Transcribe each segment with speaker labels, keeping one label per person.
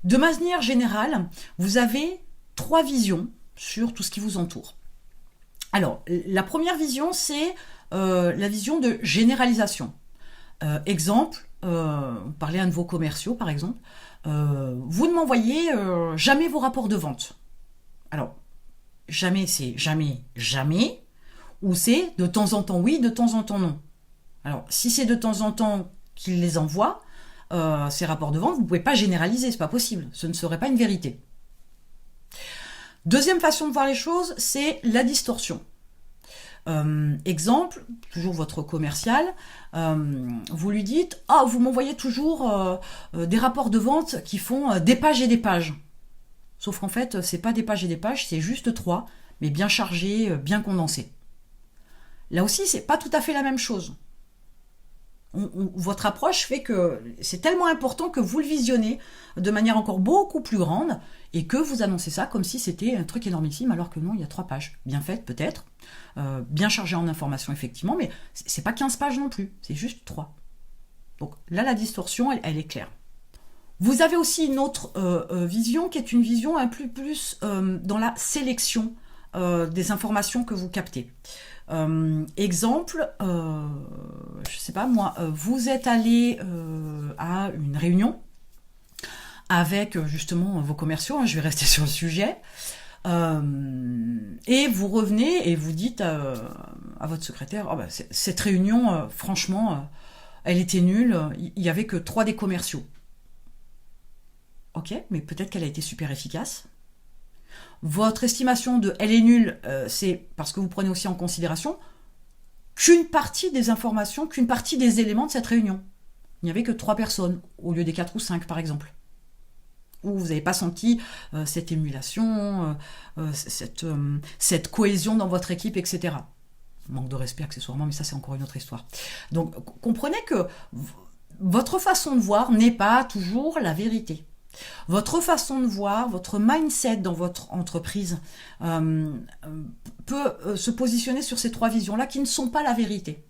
Speaker 1: De manière générale, vous avez 3 visions sur tout ce qui vous entoure. Alors, la première vision, c'est la vision de généralisation. Exemple, parlez à un de vos commerciaux, par exemple. Vous ne m'envoyez jamais vos rapports de vente. Alors, jamais, c'est jamais, jamais, ou c'est de temps en temps oui, de temps en temps non. Alors, si c'est de temps en temps qu'il les envoie, ces rapports de vente, vous ne pouvez pas généraliser, c'est pas possible. Ce ne serait pas une vérité. Deuxième façon de voir les choses, c'est la distorsion. Exemple, toujours votre commercial, vous lui dites « Ah, vous m'envoyez toujours des rapports de vente qui font des pages et des pages. » Sauf qu'en fait, c'est pas des pages et des pages, c'est juste 3, mais bien chargés, bien condensés. Là aussi, c'est pas tout à fait la même chose. Votre approche fait que c'est tellement important que vous le visionnez de manière encore beaucoup plus grande et que vous annoncez ça comme si c'était un truc énormissime alors que non, il y a 3 pages. Bien faites peut-être, bien chargées en informations effectivement, mais c'est pas 15 pages non plus, c'est juste 3. Donc là, la distorsion, elle est claire. Vous avez aussi une autre vision qui est une vision un peu plus dans la sélection des informations que vous captez. Exemple, je sais pas moi, vous êtes allé à une réunion avec justement vos commerciaux, je vais rester sur le sujet, et vous revenez et vous dites à votre secrétaire, oh, cette réunion, franchement, elle était nulle, il n'y avait que 3 des commerciaux. Ok, mais peut-être qu'elle a été super efficace. Votre estimation de « elle est nulle », c'est parce que vous prenez aussi en considération qu'une partie des informations, qu'une partie des éléments de cette réunion. Il n'y avait que 3 personnes, au lieu des 4 ou 5 par exemple. Ou vous n'avez pas senti cette émulation, cette cohésion dans votre équipe, etc. Manque de respect accessoirement, mais ça c'est encore une autre histoire. Donc comprenez que votre façon de voir n'est pas toujours la vérité. Votre façon de voir, votre mindset dans votre entreprise peut se positionner sur ces 3 visions-là qui ne sont pas la vérité.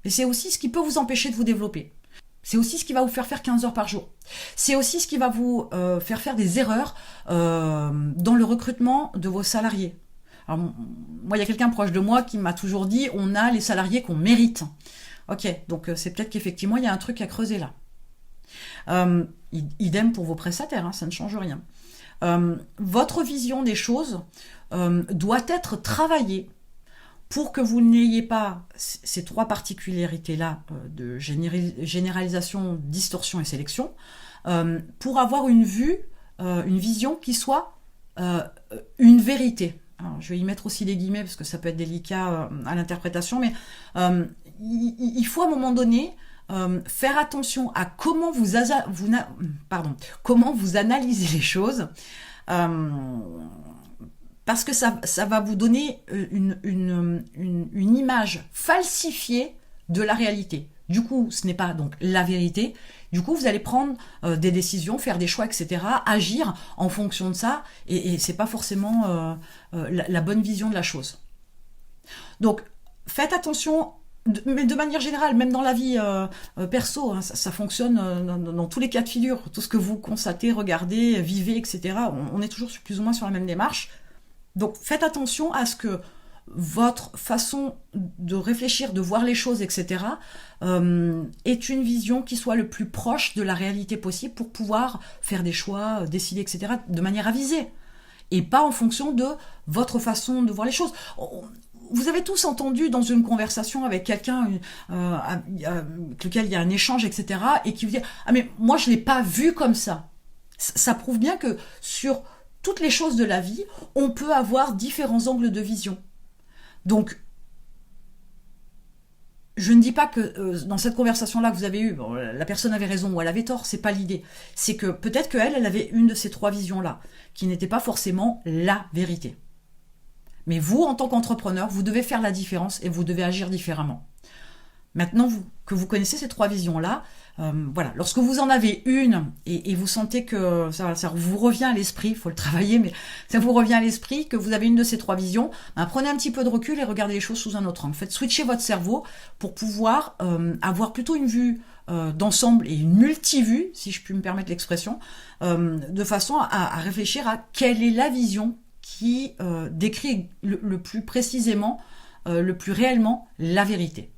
Speaker 1: Et c'est aussi ce qui peut vous empêcher de vous développer. C'est aussi ce qui va vous faire 15 heures par jour. C'est aussi ce qui va vous faire des erreurs dans le recrutement de vos salariés. Alors, moi, il y a quelqu'un proche de moi qui m'a toujours dit « on a les salariés qu'on mérite ». Ok, donc c'est peut-être qu'effectivement, il y a un truc à creuser là. Idem pour vos prestataires, ça ne change rien. Votre vision des choses doit être travaillée pour que vous n'ayez pas ces 3 particularités-là de généralisation, distorsion et sélection, pour avoir une vue, une vision qui soit une vérité. Alors, je vais y mettre aussi des guillemets parce que ça peut être délicat à l'interprétation, mais il faut à un moment donné faire attention à comment vous analysez les choses, parce que ça va vous donner une image falsifiée de la réalité. Du coup, ce n'est pas donc la vérité. Du coup, vous allez prendre des décisions, faire des choix, etc., agir en fonction de ça, et c'est pas forcément la bonne vision de la chose. Donc, faites attention. Mais de manière générale, même dans la vie perso, ça fonctionne dans tous les cas de figure. Tout ce que vous constatez, regardez, vivez, etc. On est toujours plus ou moins sur la même démarche. Donc faites attention à ce que votre façon de réfléchir, de voir les choses, etc. Est une vision qui soit le plus proche de la réalité possible pour pouvoir faire des choix, décider, etc. de manière avisée. Et pas en fonction de votre façon de voir les choses. Vous avez tous entendu dans une conversation avec quelqu'un avec lequel il y a un échange, etc., et qui vous dit « Ah mais moi je ne l'ai pas vu comme ça ». Ça prouve bien que sur toutes les choses de la vie, on peut avoir différents angles de vision. Donc, je ne dis pas que dans cette conversation-là que vous avez eue, la personne avait raison ou elle avait tort, c'est pas l'idée. C'est que peut-être qu'elle avait une de ces 3 visions-là, qui n'était pas forcément la vérité. Mais vous, en tant qu'entrepreneur, vous devez faire la différence et vous devez agir différemment. Maintenant que vous connaissez ces 3 visions-là, voilà, lorsque vous en avez une et vous sentez que ça vous revient à l'esprit, il faut le travailler, mais ça vous revient à l'esprit, que vous avez une de ces 3 visions, prenez un petit peu de recul et regardez les choses sous un autre angle. Faites switcher votre cerveau pour pouvoir avoir plutôt une vue d'ensemble et une multivue, si je puis me permettre l'expression, de façon à réfléchir à quelle est la vision qui décrit le plus précisément, le plus réellement la vérité.